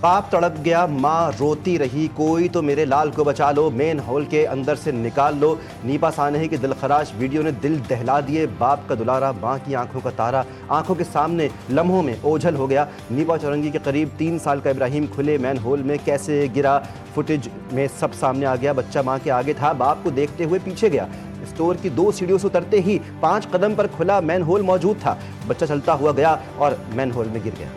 बाप तड़प गया, माँ रोती रही, कोई तो मेरे लाल को बचा लो, मेन हॉल के अंदर से निकाल लो। नीपा सानही की दिलखराश वीडियो ने दिल दहला दिए। बाप का दुलारा, माँ की आंखों का तारा आंखों के सामने लम्हों में ओझल हो गया। नीपा चौरंगी के करीब 3 साल का इब्राहिम खुले मैन होल में कैसे गिरा, फुटेज में सब सामने आ गया। बच्चा माँ के आगे था, बाप को देखते हुए पीछे गया। स्टोर की 2 सीढ़ियों से उतरते ही 5 कदम पर खुला मैन होल मौजूद था। बच्चा चलता हुआ गया और मैन होल में गिर गया।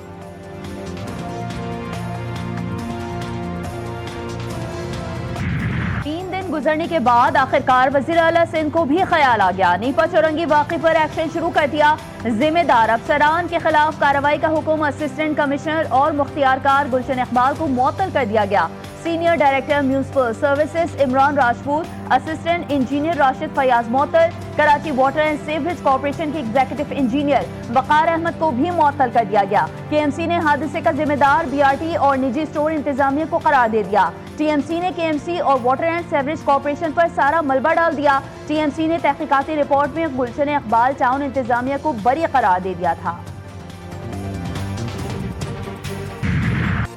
3 दिन गुजरने के बाद आखिरकार वजीर आला सिंध को भी ख्याल आ गया। नीपा चौरंगी वाक़े पर एक्शन शुरू कर दिया। जिम्मेदार अफसरान के खिलाफ कार्रवाई का हुक्म असिस्टेंट कमिश्नर और मुख्तियारकार गुलशन इकबाल को मुअत्तल कर दिया गया। Senior director municipal services Imran Rajput, assistant engineer Rashid Fayaz मुअत्तल, Karachi water and sewerage corporation के एग्जीक्यूटिव इंजीनियर वकार अहमद को भी मुअत्तल कर दिया गया। केएमसी ने हादसे का जिम्मेदार बीआरटी और निजी स्टोर इंतजामिया को करार दे दिया। टीएमसी ने केएमसी और वाटर एंड सीवरेज कॉर्पोरेशन पर सारा मलबा डाल दिया। टीएमसी ने तहकीकाती रिपोर्ट में गुलशन इकबाल टाउन इंतजामिया को बरी करार दे दिया था।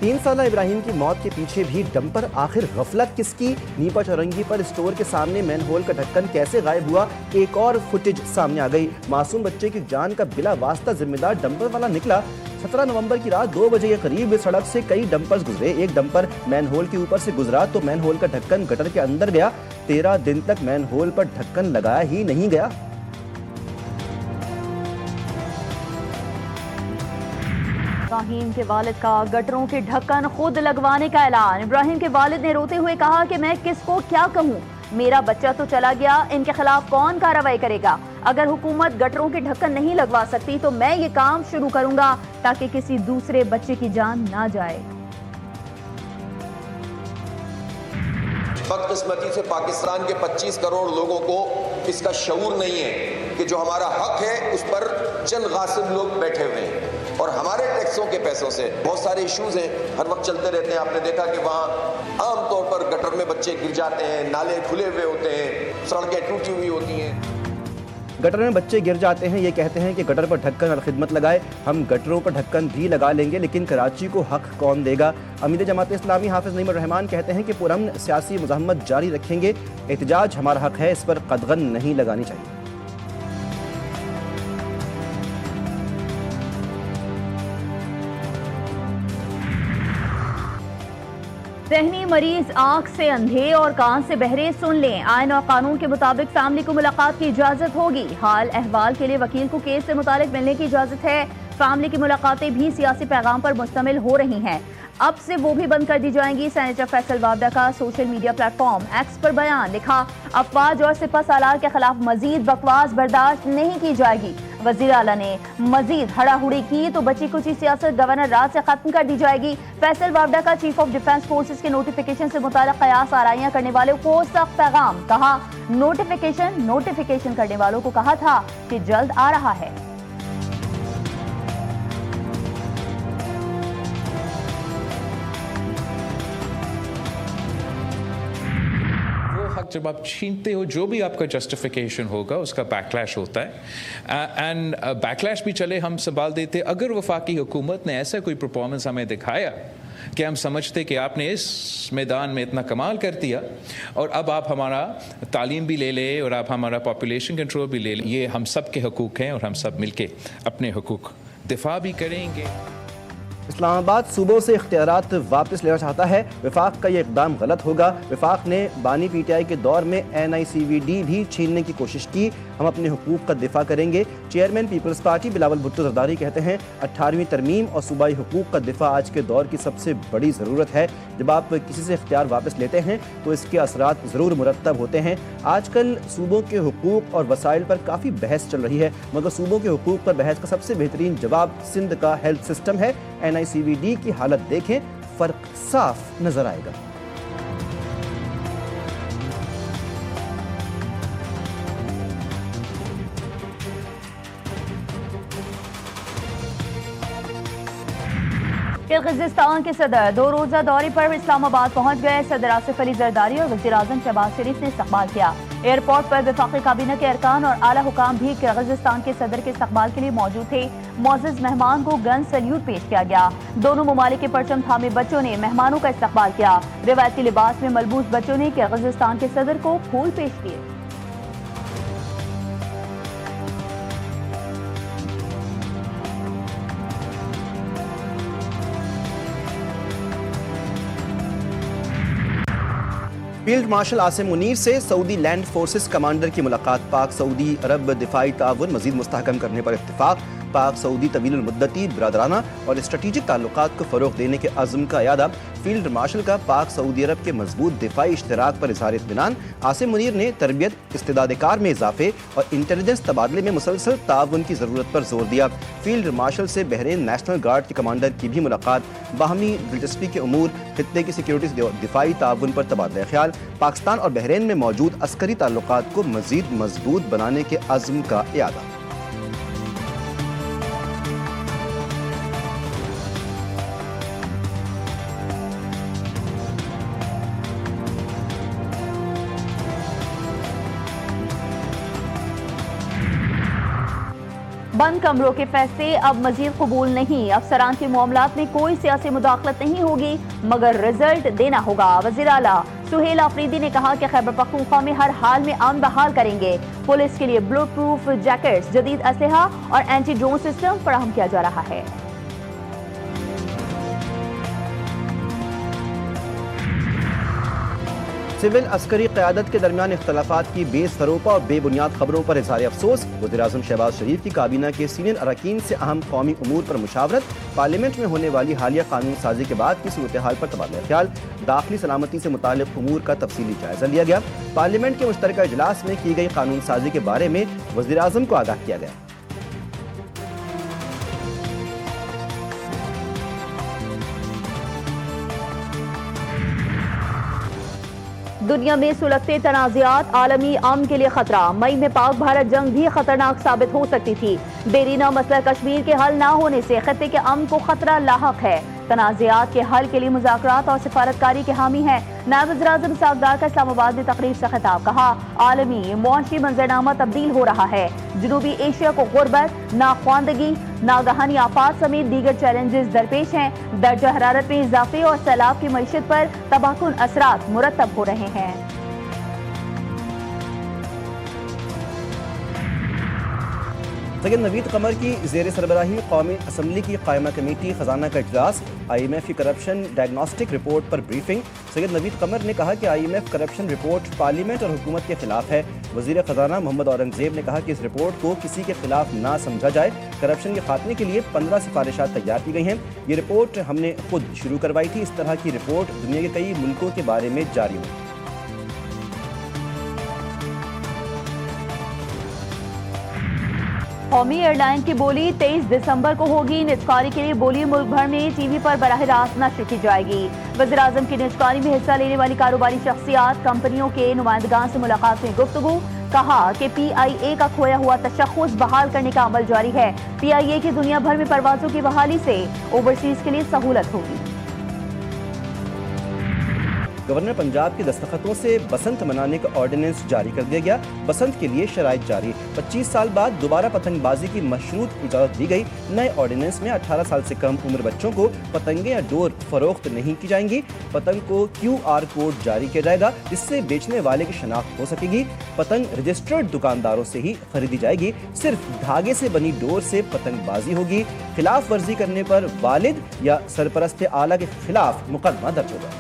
3 साला इब्राहिम की मौत के पीछे भी डंपर, आखिर गफलत किसकी? नीपा चौरंगी पर स्टोर के सामने मैन होल का ढक्कन कैसे गायब हुआ? एक और फुटेज सामने आ गई। मासूम बच्चे की जान का बिला वास्ता जिम्मेदार डंपर वाला निकला। 17 नवंबर की रात 2 बजे के करीब इस सड़क से कई डंपर्स गुजरे। एक डंपर मैन होल के ऊपर से गुजरा तो मैन होल का ढक्कन गटर के अंदर गया। 13 दिन तक मैन होल पर ढक्कन लगाया ही नहीं गया। इब्राहिम के वालिद का गटरों के ढक्कन खुद लगवाने का ऐलान। इब्राहिम के वालिद ने रोते हुए कहा कि मैं किसको क्या कहूँ, मेरा बच्चा तो चला गया, इनके खिलाफ कौन कार्रवाई करेगा? अगर हुकूमत गटरों के ढक्कन नहीं लगवा सकती तो मैं ये काम शुरू करूंगा ताकि किसी दूसरे बच्चे की जान ना जाए। बदकिस्मती से पाकिस्तान के 25 करोड़ लोगों को इसका शऊर नहीं है कि जो हमारा हक है उस पर चंद गासिब लोग बैठे हुए हैं और हमारे टैक्सों के पैसों से बहुत सारे इश्यूज हैं, हर वक्त चलते रहते हैं। आपने देखा कि वहाँ आमतौर पर गटर में बच्चे गिर जाते हैं, नाले खुले हुए होते हैं, सड़कें टूटी हुई होती हैं। गटर में बच्चे गिर जाते हैं, ये कहते हैं कि गटर पर ढक्कन और खिदमत लगाए। हम गटरों पर ढक्कन भी लगा लेंगे, लेकिन कराची को हक कौन देगा? अमीर जमात इस्लामी हाफिज नईमुर रहमान कहते हैं कि पुरअमन सियासी मुज़ाहमत जारी रखेंगे। एहतजाज हमारा हक है, इस पर कदगन नहीं लगानी चाहिए। ज़हनी मरीज आंख से अंधे और कान से बहरे सुन लें। आइन और कानून के मुताबिक फैमिली को मुलाकात की इजाजत होगी। हाल अहवाल के लिए वकील को केस से मुतालिक मिलने की इजाजत है। फैमिली की मुलाकातें भी सियासी पैगाम पर मुश्तमिल हो रही हैं। अब से वो भी बंद कर दी जाएंगी। सेनेटर फैसल वावडा का सोशल मीडिया प्लेटफॉर्म एक्स पर बयान, लिखा अफवाज और सिपा सालार के खिलाफ मजीद बकवास बर्दाश्त नहीं की जाएगी। वजीर आला ने मजीद हड़ाहुड़ी की तो बची कुची सियासत गवर्नर राज से खत्म कर दी जाएगी। फैसल वावडा का चीफ ऑफ डिफेंस फोर्सेस के नोटिफिकेशन से मुताल्लिक कयास आराइयां करने वालों को सख्त पैगाम, कहा नोटिफिकेशन करने वालों को कहा था कि जल्द आ रहा है। जब आप छीनते हो, जो भी आपका जस्टिफिकेशन होगा उसका बैकलैश होता है एंड बैकलैश भी चले हम संभाल देते। अगर वफाकी हुकूमत ने ऐसा कोई परफॉर्मेंस हमें दिखाया कि हम समझते कि आपने इस मैदान में इतना कमाल कर दिया और अब आप हमारा तालीम भी ले ले और आप हमारा पॉपुलेशन कंट्रोल भी ले ले, ये हम सब के हकूक़ हैं और हम सब मिलके अपने हकूक़ दिफा भी करेंगे। इस्लामाबाद सूबों से इख्तियारात वापस लेना चाहता है। वफाक का ये इकदाम गलत होगा। वफाक ने बानी पीटीआई के दौर में NICVD भी छीनने की कोशिश की। हम अपने हुकूक का दिफा करेंगे। चेयरमैन पीपल्स पार्टी बिलावल भुट्टो जरदारी कहते हैं 18वीं तरमीम और सूबाई हुकूक का दिफा आज के दौर की सबसे बड़ी ज़रूरत है। जब आप किसी से इख्तियार वापस लेते हैं तो इसके असरात ज़रूर मुरतब होते हैं। आजकल सूबों के हुकूक और वसाइल पर काफ़ी बहस चल रही है, मगर सूबों के हुकूक पर बहस का सबसे बेहतरीन जवाब सिंध का हेल्थ सिस्टम है। NICVD की हालत देखें, फ़र्क साफ नजर आएगा। किर्गिज़स्तान के सदर 2 रोज़ा दौरे पर इस्लामाबाद पहुंच गए। सदर आसिफ अली जरदारी और वज़ीर आज़म शहबाज शरीफ ने इस्तकबाल किया। एयरपोर्ट पर वफाकी काबीना के अरकान और आला हुकाम भी किर्गिस्तान के सदर के इस्तकबाल के लिए मौजूद थे। मोअज़्ज़ज़ मेहमान को गन सैल्यूट पेश किया गया। दोनों ममालिक के परचम थामे बच्चों ने मेहमानों का इस्तकबाल किया। रिवायती लिबास में मलबूस बच्चों ने किर्गिस्तान के सदर को फूल पेश किए। फील्ड मार्शल आसिम मुनीर से सऊदी लैंड फोर्सेस कमांडर की मुलाकात। पाक सऊदी अरब दिफाई ताउन मजीद मुस्तहकम करने पर इत्तेफाक। पाक सऊदी तवील मुद्दती बिरादराना और स्ट्रेटेजिक ताल्लुकात को फ़रोग़ देने के अज़्म का यादा। फील्ड मार्शल का पाक सऊदी अरब के मजबूत दिफाई इश्तराक पर इज़हार इत्मीनान। आसिम मुनीर ने तरबियत, इस्तिदाद कार में इजाफे और इंटेलिजेंस तबादले में मुसलसल ताउन की ज़रूरत पर जोर दिया। फील्ड मार्शल से बहरीन नेशनल गार्ड के कमांडर की भी मुलाकात। बाहमी दिलचस्पी के उमूर, खित्ते की सिक्योरिटी दिफाई ताउन पर तबादला ख्याल। पाकिस्तान और बहरीन में मौजूद अस्करी ताल्लुकात को मजीद मजबूत बनाने के अज़्म का यादा। बंद कमरों के फैसले अब मजीद कबूल नहीं। अफसरान के मामलात में कोई सियासी मुदाखलत नहीं होगी, मगर रिजल्ट देना होगा। वज़ीर आला सुहेल आफरीदी ने कहा कि खैबर पख्तूनख्वा में हर हाल में अमन बहाल करेंगे। पुलिस के लिए बुलेट प्रूफ जैकेट्स, जदीद असलहा और एंटी ड्रोन सिस्टम फराहम किया जा रहा है। सिविल अस्करी क़यादत के दरमियान इख्तलाफात की बेसरोपा और बेबुनियाद खबरों पर इज़हार अफसोस। वज़ीर-ए-आज़म शहबाज शरीफ की काबीना के सीनियर अरकान से अहम कौमी उमूर पर मुशावरत। पार्लियामेंट में होने वाली हालिया कानून साजी के बाद की सूरत हाल पर तबादला ख्याल। दाखिली सलामती से मुताल्लिक़ उमूर का तफसीली जायजा लिया गया। पार्लियामेंट के मुश्तरका इजलास में की गई कानून साजी के बारे में वज़ीर-ए-आज़म को आगाह किया गया। दुनिया में सुलगते तनाज़ात आलमी अमन के लिए खतरा। मई में पाक भारत जंग भी खतरनाक साबित हो सकती थी। देरीना मसला कश्मीर के हल न होने से खत्ते के अमन को खतरा लाहक है। तनाज़ात के हल के लिए मुज़ाकरात और सिफारतकारी के हामी हैं। नायब वज़ीर-ए-आज़म सागदार का इस्लामाबाद में तकरीब से खिताब। कहा, आलमी मुआशी मंजरनामा तब्दील हो रहा है। जनूबी एशिया को गुर्बत, नाख्वानदगी, नागहानी आफात समेत दीगर चैलेंजेस दरपेश हैं। दर्जा हरारत में इजाफे और सैलाब की मईशत पर तबाहकुन असरात मुरतब हो रहे हैं। सैयद नवीद कमर की ज़ेर सरबराही कौमी असम्बली की कायमा कमेटी खजाना का इजलास। IMF की करप्शन डायग्नोस्टिक रिपोर्ट पर ब्रीफिंग। सैयद नवीद कमर ने कहा कि IMF करप्शन रिपोर्ट पार्लियामेंट और हुकूमत के खिलाफ है। वज़ीर ख़जाना मोहम्मद औरंगज़ेब ने कहा कि इस रिपोर्ट को किसी के खिलाफ ना समझा जाए। करप्शन के खात्मे के लिए 15 सिफारिशात तैयार की गई हैं। ये रिपोर्ट हमने खुद शुरू करवाई थी। इस तरह की रिपोर्ट दुनिया के कई मुल्कों के बारे में जारी हुई। कौमी एयरलाइन की बोली 23 दिसंबर को होगी। निजकारी के लिए बोली मुल्क भर में टीवी पर बराह रास्त नश्र की जाएगी। वज़ीर-ए-आज़म की निजकारी में हिस्सा लेने वाली कारोबारी शख्सियात, कंपनियों के नुमाइंदगान से मुलाकात में गुफ्तगू। कहा कि PIA का खोया हुआ तशख़्ख़ुस बहाल करने का अमल जारी है। PIA की दुनिया भर में परवाजों की बहाली से ओवरसीज के लिए सहूलत होगी। गवर्नर पंजाब के दस्तखतों से बसंत मनाने का ऑर्डिनेंस जारी कर दिया गया। बसंत के लिए शराइत जारी। 25 साल बाद दोबारा पतंगबाजी की मशरूत इजाज़त दी गई। नए ऑर्डिनेंस में 18 साल से कम उम्र बच्चों को पतंगें या डोर फरोख्त नहीं की जाएंगी। पतंग को QR कोड जारी किया जाएगा, जिससे बेचने वाले की शनाख्त हो सकेगी। पतंग रजिस्टर्ड दुकानदारों से ही खरीदी जाएगी। सिर्फ धागे से बनी डोर से पतंगबाजी होगी। खिलाफ वर्जी करने पर वालिद या सरपरस्त आला के खिलाफ मुकदमा दर्ज होगा।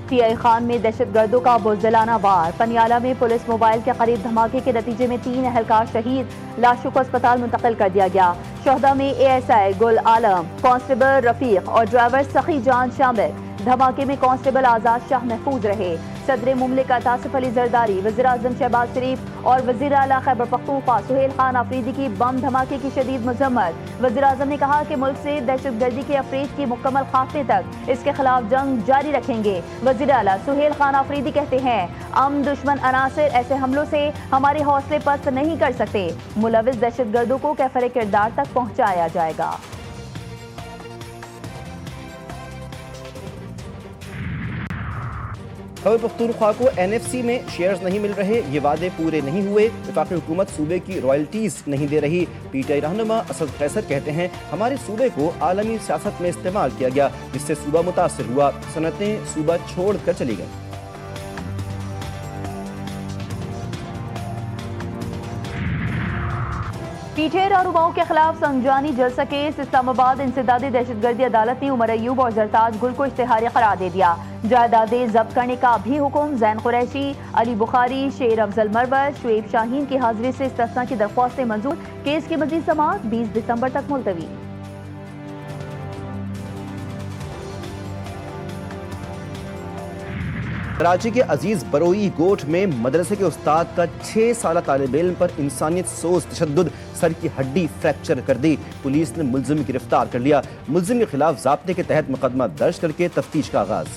PI खान में दहशतगर्दों का बुज़दिलाना वार। पनियाला में पुलिस मोबाइल के करीब धमाके के नतीजे में 3 अहलकार शहीद। लाशों को अस्पताल मुंतकिल कर दिया गया। शहदा में ASI गुल आलम, कांस्टेबल रफीक और ड्राइवर सखी जान शामिल। धमाके में कांस्टेबल आजाद शाह महफूज रहे। सदर मुमलिकत आसिफ अली जरदारी, वज़ीर आज़म शहबाज शरीफ और वज़ीर आला खैबर पख्तूनख्वा सुहेल खान आफरीदी की बम धमाके की शदीद मजम्मत। वज़ीर आज़म ने कहा कि मुल्क से दहशतगर्दी के अफरेज की मुकम्मल खात्मे तक इसके खिलाफ जंग जारी रखेंगे। वज़ीर आला सुहेल खान आफरीदी कहते हैं, दुश्मन अनासिर ऐसे हमलों से हमारे हौसले पस्त नहीं कर सकते। मुलविस दहशतगर्दों को कैफरे किरदार तक पहुँचाया जाएगा। खैबर पख्तूनख्वा को NFC में शेयर्स नहीं मिल रहे, ये वादे पूरे नहीं हुए। वफाकी हुकूमत सूबे की रॉयल्टीज नहीं दे रही। PTI रहनुमा असद कैसर कहते हैं, हमारे सूबे को आलमी सियासत में इस्तेमाल किया गया, जिससे सूबा मुतासिर हुआ। सनतें सूबा छोड़ कर चली गईं। पीछे रहनुमाओं के खिलाफ संजानी जलसा केस। इस्लामाबाद इंसदादी दहशतगर्दी अदालत ने उमर अयूब और जरताज गुल को इश्तिहारी करार दे दिया। जायदादें जब्त करने का भी हुक्म। जैन कुरैशी, अली बुखारी, शेर अफजल मरवर, शुएब शाहीन की हाजिरी से इस्तिस्ना की दरख्वास्तें मंजूर। केस की मजीद समाअत 20 दिसंबर तक मुलतवी। कराची के अजीज बरोई गोठ में मदरसे के उस्ताद का 6 साल तालिब इल्म पर इंसानियत सोज तशद्दुद, सर की हड्डी फ्रैक्चर कर दी। पुलिस ने मुलजिम गिरफ्तार कर लिया। मुलजिम के खिलाफ ज़ाब्ते के तहत मुकदमा दर्ज करके तफ्तीश का आगाज।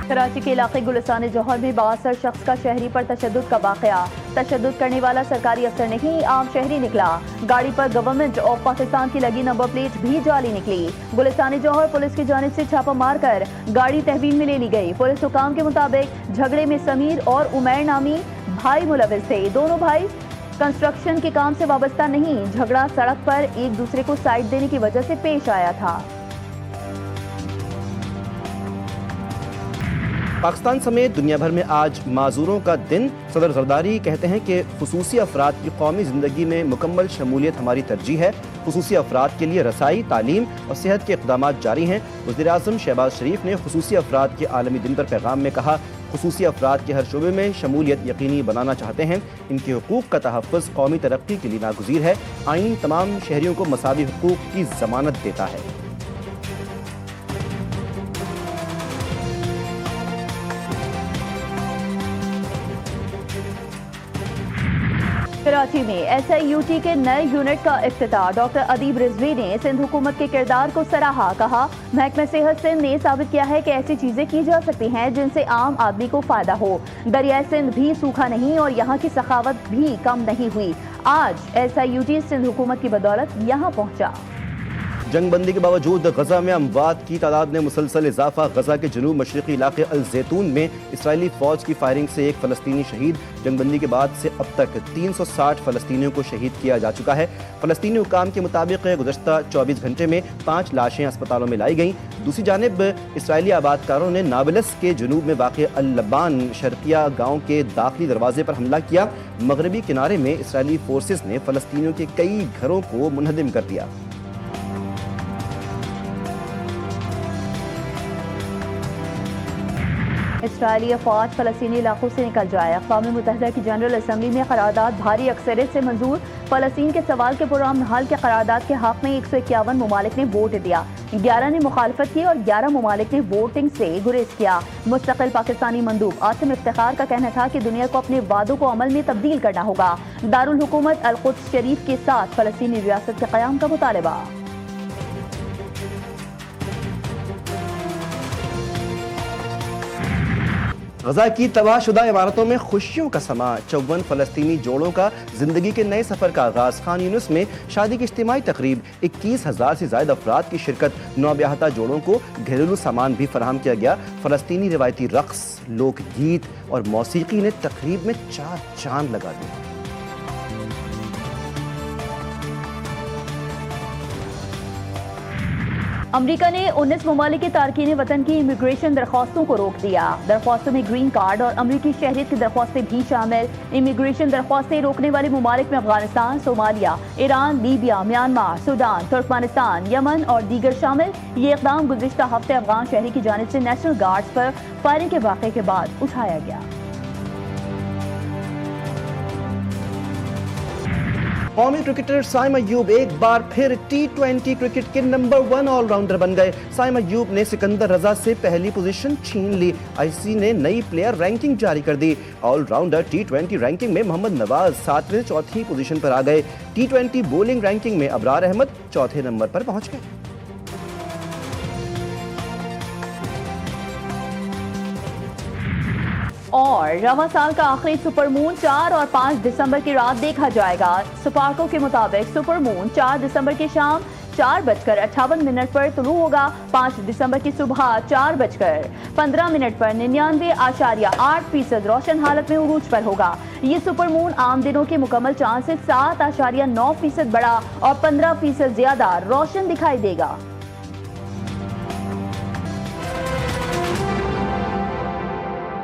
कराची के इलाके गुलिस्तान जौहर में 62 शख्स का शहरी पर तशद्दुद का वाक़या। तशद्दुद करने वाला सरकारी अफसर नहीं, आम शहरी निकला। गाड़ी पर गवर्नमेंट ऑफ पाकिस्तान की लगी नंबर प्लेट भी जाली निकली। गुलिस्तान जौहर पुलिस की जानिब से छापा मारकर गाड़ी तहवील में ले ली गई। पुलिस हुकाम के मुताबिक झगड़े में समीर और उमैर नामी भाई मुलविस थे। दोनों भाई कंस्ट्रक्शन के काम से वाबस्ता नहीं। झगड़ा सड़क पर एक दूसरे को साइड देने की वजह से पेश आया था। पाकिस्तान समेत दुनिया भर में आज माजूरों का दिन। सदर जरदारी कहते हैं कि खुसूसी अफराद की कौमी ज़िंदगी में मुकम्मल शमूलियत हमारी तरजीह है। खुसूसी अफराद के लिए रसाई, तालीम और सेहत के इक़दाम जारी हैं। वज़ीर आज़म शहबाज शरीफ ने खुसूसी अफराद के आलमी दिन पर पैगाम में कहा, खुसूसी अफराद के हर शोबे में शमूलियत यकीनी बनाना चाहते हैं। इनके हुकूक़ का तहफ़्फ़ुज़ कौमी तरक्की के लिए नागुज़ीर है। आइन तमाम शहरियों को मसावी हुकूक़ की ज़मानत देता है। कराची में SIUT के नए यूनिट का इफ्तिताह। डॉक्टर अदीब रिजवी ने सिंध हुकूमत के किरदार को सराहा। कहा, महकमा सेहत सिंध ने साबित किया है कि ऐसी चीजें की जा सकती हैं जिनसे आम आदमी को फायदा हो। दरियाए सिंध भी सूखा नहीं और यहाँ की सखावत भी कम नहीं हुई। आज SIUT सिंध हुकूमत की बदौलत यहाँ पहुँचा। जंगबंदी के बावजूद गजा में अमवात की तादाद में मुसलसल इजाफा। गजा के जनूब मशरकी इलाके अल जैतून में इसराइली फौज की फायरिंग से एक फ़लस्तीनी शहीद। जंगबंदी के बाद से अब तक 360 फ़लस्तीनियों को शहीद किया जा चुका है। फ़लस्तीनी हुकाम के मुताबिक गुज़श्ता 24 घंटे में 5 लाशें अस्पतालों में लाई गईं। दूसरी जानिब इसराइली आबादकारों ने नाबलस के जनूब में वाक़ अल लबान शर्किया गाँव के दाखिली दरवाजे पर हमला किया। मगरबी किनारे में इसराइली फोर्सेस ने फ़लस्तीनियों के कई घरों को मुनहदिम कर दिया। इसराइली अफवाज फ़लस्तीनी इलाकों से निकल जाए। अक़वाम मुत्तहिदा की जनरल असम्बली में करारदाद भारी अक्सरियत से मंजूर। फ़लस्तीन के सवाल के पुरअमन हल के करारदाद के हक़ में 151 ममालिक ने वोट दिया। 11 ने मुखालफत की और 11 ममालिक ने वोटिंग से गुरेज किया। मुस्तकिल पाकिस्तानी मंदूब आसिम इफ्तिखार का कहना था कि दुनिया को अपने वादों को अमल में तब्दील करना होगा। दारुल हुकूमत अल कुद्स शरीफ के साथ फ़लस्तीनी रियासत के क़याम का मुतालबा। गजा की तबाहशुदा इमारतों में खुशियों का समा। 54 फ़लस्तीनी जोड़ों का जिंदगी के नए सफ़र का आगाज़। खान यूनुस में शादी की इज्तिमाई तकरीब। 21,000 से ज़ायद अफराद की शिरकत। नौब्याहता जोड़ों को घरेलू सामान भी फराहम किया गया। फ़लस्तीनी रिवायती रक़्स, लोकगीत और मौसीकी ने तकरीब में 4 चांद लगा दिए। अमरीका ने 19 ममालिक के तारकीन वतन की इमिग्रेशन दरख्वास्तों को रोक दिया। दरख्वास्तों में ग्रीन कार्ड और अमरीकी शहरियत की दरख्वास्तें भी शामिल। इमिग्रेशन दरख्वास्तें रोकने वाले ममालिक में Afghanistan, Somalia, Iran, Libya, Myanmar, Sudan, Turkmenistan, Yemen और दीगर शामिल। ये इक़दाम गुज़िश्ता हफ्ते अफगान शहरी की जानिब से नेशनल गार्ड्स पर फायरिंग के वाक़े के बाद उठाया गया। कौमी क्रिकेटर साइम अय्यूब एक बार फिर T20 क्रिकेट के नंबर 1 ऑलराउंडर बन गए। साइम अय्यूब ने सिकंदर रजा से पहली पोजीशन छीन ली। आईसीसी ने नई प्लेयर रैंकिंग जारी कर दी। ऑलराउंडर T20 रैंकिंग में मोहम्मद नवाज 7वें चौथी पोजीशन पर आ गए। T20 बोलिंग रैंकिंग में अबरार अहमद चौथे नंबर पर पहुंच गए। और रवा साल का आखिरी सुपरमून 4 और 5 दिसंबर की रात देखा जाएगा। सुपार्को के मुताबिक सुपरमून 4 दिसंबर की शाम 4:58 पर तुलू होगा। 5 दिसंबर की सुबह 4:15 पर 99.8% रोशन हालत में उरूज पर होगा। ये सुपरमून आम दिनों के मुकम्मल चांद से 7.9% बड़ा और 15% ज्यादा रोशन दिखाई देगा।